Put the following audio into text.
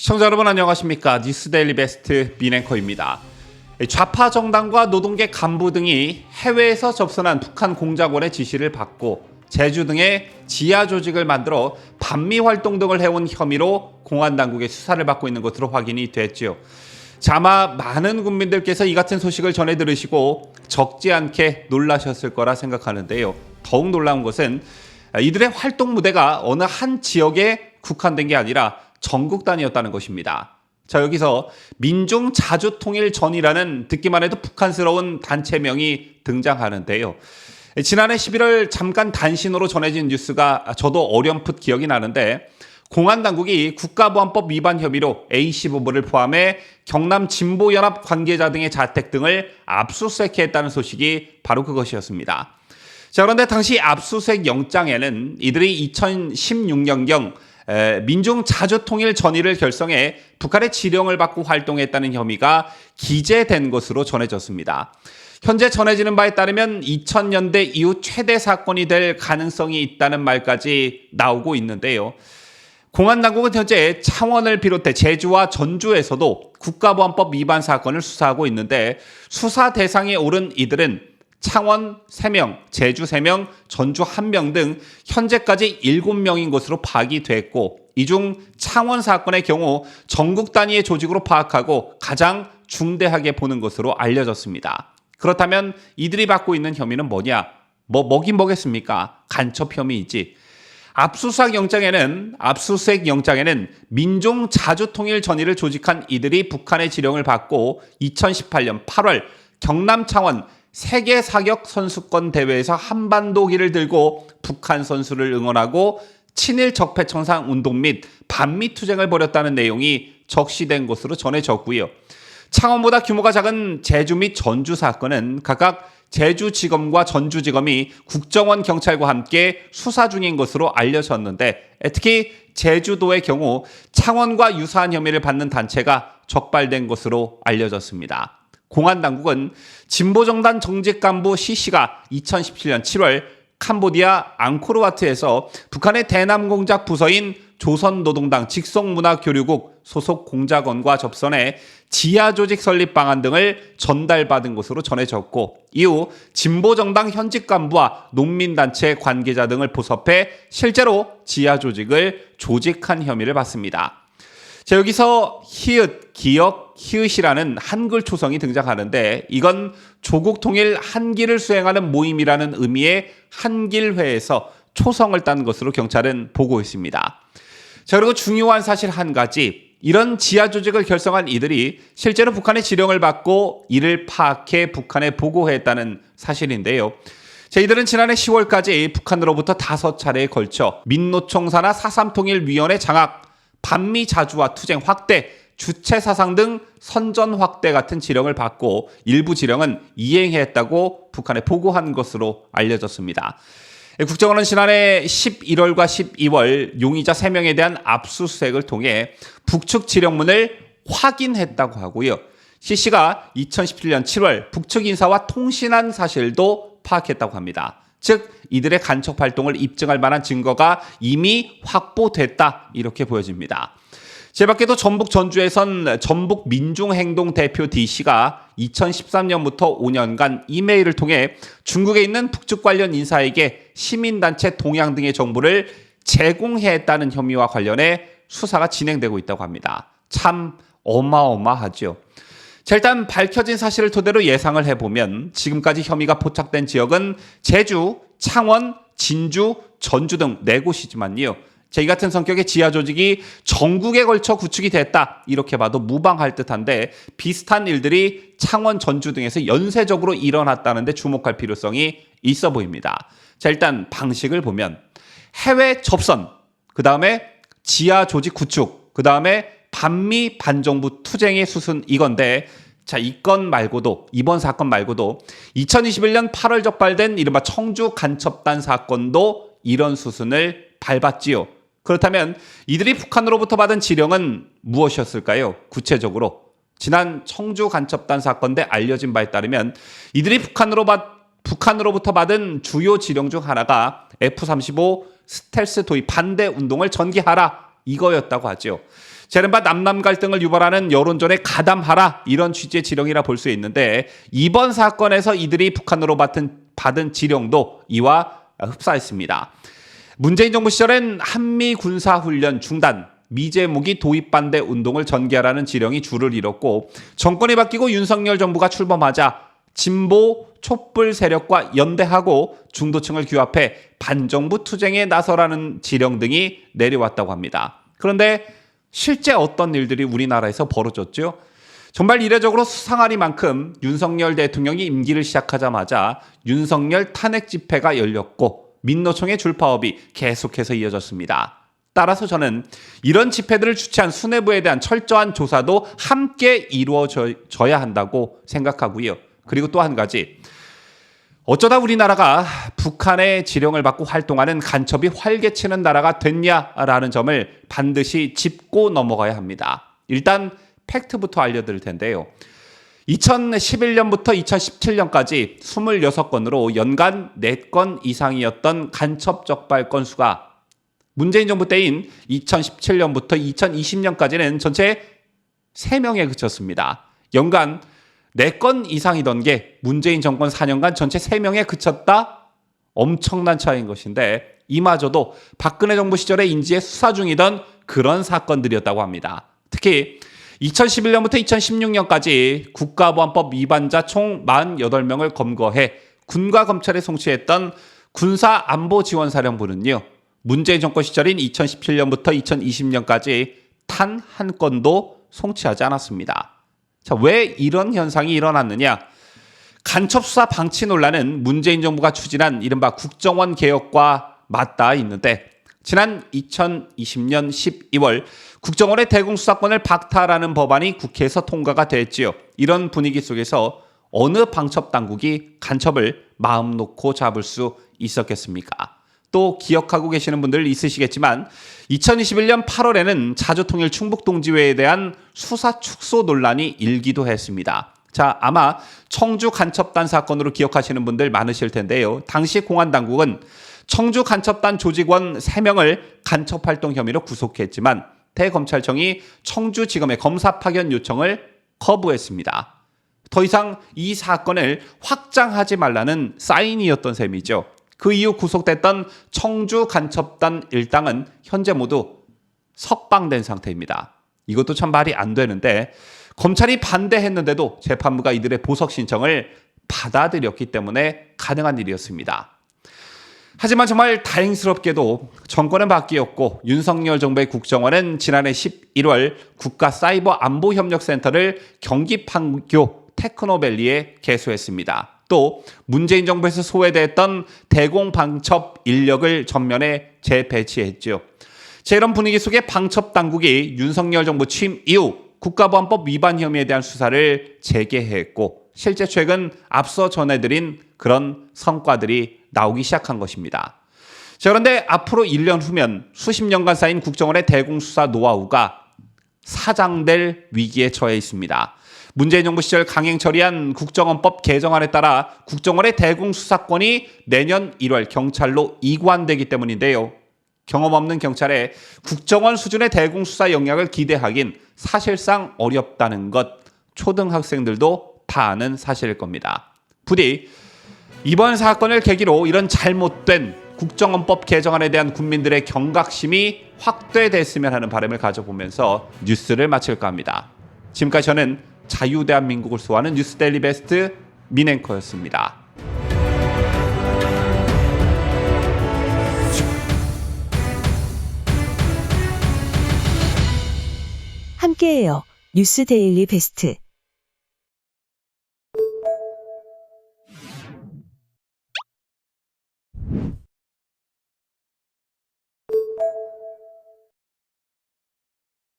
시청자 여러분 안녕하십니까. 뉴스데일리 베스트 민앵커입니다. 좌파 정당과 노동계 간부 등이 해외에서 접선한 북한 공작원의 지시를 받고 제주 등의 지하 조직을 만들어 반미 활동 등을 해온 혐의로 공안당국의 수사를 받고 있는 것으로 확인이 됐죠. 아마 많은 국민들께서 이 같은 소식을 전해 들으시고 적지 않게 놀라셨을 거라 생각하는데요. 더욱 놀라운 것은 이들의 활동 무대가 어느 한 지역에 국한된 게 아니라 전국 단위였다는 것입니다. 자, 여기서 민중자주통일전이라는 듣기만 해도 북한스러운 단체명이 등장하는데요. 지난해 11월 잠깐 단신으로 전해진 뉴스가 저도 어렴풋 기억이 나는데, 공안당국이 국가보안법 위반 혐의로 A15부를 포함해 경남 진보연합 관계자 등의 자택 등을 압수수색했다는 소식이 바로 그것이었습니다. 자, 그런데 당시 압수수색 영장에는 이들이 2016년경 민중자주통일 전의를 결성해 북한의 지령을 받고 활동했다는 혐의가 기재된 것으로 전해졌습니다. 현재 전해지는 바에 따르면 2000년대 이후 최대 사건이 될 가능성이 있다는 말까지 나오고 있는데요. 공안당국은 현재 창원을 비롯해 제주와 전주에서도 국가보안법 위반 사건을 수사하고 있는데, 수사 대상에 오른 이들은 창원 3명, 제주 3명, 전주 1명 등 현재까지 7명인 것으로 파악이 됐고, 이 중 창원 사건의 경우 전국 단위의 조직으로 파악하고 가장 중대하게 보는 것으로 알려졌습니다. 그렇다면 이들이 받고 있는 혐의는 뭐냐? 뭐긴 뭐겠습니까? 간첩 혐의이지. 압수수색 영장에는 민중자주통일 전의를 조직한 이들이 북한의 지령을 받고 2018년 8월 경남 창원 세계 사격 선수권 대회에서 한반도기를 들고 북한 선수를 응원하고 친일 적폐청산 운동 및 반미 투쟁을 벌였다는 내용이 적시된 것으로 전해졌고요. 창원보다 규모가 작은 제주 및 전주 사건은 각각 제주지검과 전주지검이 국정원 경찰과 함께 수사 중인 것으로 알려졌는데, 특히 제주도의 경우 창원과 유사한 혐의를 받는 단체가 적발된 것으로 알려졌습니다. 공안당국은 진보정당 정직 간부 C씨가 2017년 7월 캄보디아 앙코르와트에서 북한의 대남공작 부서인 조선노동당 직속문화교류국 소속 공작원과 접선해 지하조직 설립 방안 등을 전달받은 것으로 전해졌고, 이후 진보정당 현직 간부와 농민단체 관계자 등을 포섭해 실제로 지하조직을 조직한 혐의를 받습니다. 자, 여기서 히읗, 기역, 히읗이라는 한글 초성이 등장하는데, 이건 조국 통일 한길을 수행하는 모임이라는 의미의 한길회에서 초성을 딴 것으로 경찰은 보고 있습니다. 자, 그리고 중요한 사실 한 가지, 이런 지하 조직을 결성한 이들이 실제로 북한의 지령을 받고 이를 파악해 북한에 보고했다는 사실인데요. 자, 이들은 지난해 10월까지 북한으로부터 5차례에 걸쳐 민노총사나 4.3통일위원회 장악, 반미 자주화 투쟁 확대, 주체 사상 등 선전 확대 같은 지령을 받고 일부 지령은 이행했다고 북한에 보고한 것으로 알려졌습니다. 국정원은 지난해 11월과 12월 용의자 3명에 대한 압수수색을 통해 북측 지령문을 확인했다고 하고요. C씨가 2017년 7월 북측 인사와 통신한 사실도 파악했다고 합니다. 즉, 이들의 간첩 활동을 입증할 만한 증거가 이미 확보됐다, 이렇게 보여집니다. 제밖에도 전북 전주에선 전북 민중행동 대표 D씨가 2013년부터 5년간 이메일을 통해 중국에 있는 북측 관련 인사에게 시민단체 동향 등의 정보를 제공했다는 혐의와 관련해 수사가 진행되고 있다고 합니다. 참 어마어마하죠. 자, 일단 밝혀진 사실을 토대로 예상을 해보면 지금까지 혐의가 포착된 지역은 제주, 창원, 진주, 전주 등 4곳이지만요. 자, 이 같은 성격의 지하 조직이 전국에 걸쳐 구축이 됐다, 이렇게 봐도 무방할 듯한데, 비슷한 일들이 창원, 전주 등에서 연쇄적으로 일어났다는 데 주목할 필요성이 있어 보입니다. 자, 일단 방식을 보면 해외 접선, 그 다음에 지하 조직 구축, 그 다음에 반미 반정부 투쟁의 수순, 이건데, 자, 이번 사건 말고도 2021년 8월 적발된 이른바 청주 간첩단 사건도 이런 수순을 밟았지요. 그렇다면 이들이 북한으로부터 받은 지령은 무엇이었을까요? 구체적으로 지난 청주 간첩단 사건 때 알려진 바에 따르면 이들이 북한으로부터 받은 주요 지령 중 하나가 F-35 스텔스 도입 반대 운동을 전개하라, 이거였다고 하죠. 이른바 남남 갈등을 유발하는 여론전에 가담하라 이런 취지의 지령이라 볼 수 있는데 이번 사건에서 이들이 북한으로 받은 지령도 이와 흡사했습니다. 문재인 정부 시절엔 한미 군사훈련 중단, 미제 무기 도입 반대 운동을 전개하라는 지령이 줄을 이뤘고 정권이 바뀌고 윤석열 정부가 출범하자 진보 촛불 세력과 연대하고 중도층을 규합해 반정부 투쟁에 나서라는 지령 등이 내려왔다고 합니다. 그런데 실제 어떤 일들이 우리나라에서 벌어졌죠? 정말 이례적으로 수상하리만큼 윤석열 대통령이 임기를 시작하자마자 윤석열 탄핵 집회가 열렸고 민노총의 줄파업이 계속해서 이어졌습니다. 따라서 저는 이런 집회들을 주최한 수뇌부에 대한 철저한 조사도 함께 이루어져야 한다고 생각하고요. 그리고 또 한 가지, 어쩌다 우리나라가 북한의 지령을 받고 활동하는 간첩이 활개치는 나라가 됐냐라는 점을 반드시 짚고 넘어가야 합니다. 일단 팩트부터 알려드릴 텐데요. 2011년부터 2017년까지 26건으로 연간 4건 이상이었던 간첩 적발 건수가 문재인 정부 때인 2017년부터 2020년까지는 전체 3명에 그쳤습니다. 연간 4건 이상이던 게 문재인 정권 4년간 전체 3명에 그쳤다? 엄청난 차이인 것인데 이마저도 박근혜 정부 시절에 인지에 수사 중이던 그런 사건들이었다고 합니다. 특히 2011년부터 2016년까지 국가보안법 위반자 총 48명을 검거해 군과 검찰에 송치했던 군사안보지원사령부는요. 문재인 정권 시절인 2017년부터 2020년까지 단 한 건도 송치하지 않았습니다. 자, 왜 이런 현상이 일어났느냐? 간첩수사 방치 논란은 문재인 정부가 추진한 이른바 국정원 개혁과 맞닿아 있는데 지난 2020년 12월 국정원의 대공수사권을 박탈하는 법안이 국회에서 통과가 됐지요. 이런 분위기 속에서 어느 방첩당국이 간첩을 마음 놓고 잡을 수 있었겠습니까? 또 기억하고 계시는 분들 있으시겠지만 2021년 8월에는 자주통일 충북동지회에 대한 수사 축소 논란이 일기도 했습니다. 자, 아마 청주 간첩단 사건으로 기억하시는 분들 많으실 텐데요. 당시 공안당국은 청주 간첩단 조직원 3명을 간첩활동 혐의로 구속했지만 대검찰청이 청주지검의 검사 파견 요청을 거부했습니다. 더 이상 이 사건을 확장하지 말라는 사인이었던 셈이죠. 그 이후 구속됐던 청주 간첩단 일당은 현재 모두 석방된 상태입니다. 이것도 참 말이 안 되는데 검찰이 반대했는데도 재판부가 이들의 보석 신청을 받아들였기 때문에 가능한 일이었습니다. 하지만 정말 다행스럽게도 정권은 바뀌었고 윤석열 정부의 국정원은 지난해 11월 국가사이버안보협력센터를 경기 판교 테크노밸리에 개소했습니다. 또 문재인 정부에서 소외됐던 대공방첩 인력을 전면에 재배치했죠. 이런 분위기 속에 방첩 당국이 윤석열 정부 취임 이후 국가보안법 위반 혐의에 대한 수사를 재개했고 실제 최근 앞서 전해드린 그런 성과들이 나오기 시작한 것입니다. 그런데 앞으로 1년 후면 수십 년간 쌓인 국정원의 대공수사 노하우가 사장될 위기에 처해 있습니다. 문재인 정부 시절 강행 처리한 국정원법 개정안에 따라 국정원의 대공수사권이 내년 1월 경찰로 이관되기 때문인데요. 경험 없는 경찰에 국정원 수준의 대공수사 역량을 기대하긴 사실상 어렵다는 것 초등학생들도 다 아는 사실일 겁니다. 부디 이번 사건을 계기로 이런 잘못된 국정원법 개정안에 대한 국민들의 경각심이 확대됐으면 하는 바람을 가져보면서 뉴스를 마칠까 합니다. 지금까지 저는 자유대한민국을 수호하는 뉴스데일리 베스트 민앵커였습니다. 함께해요. 뉴스데일리 베스트.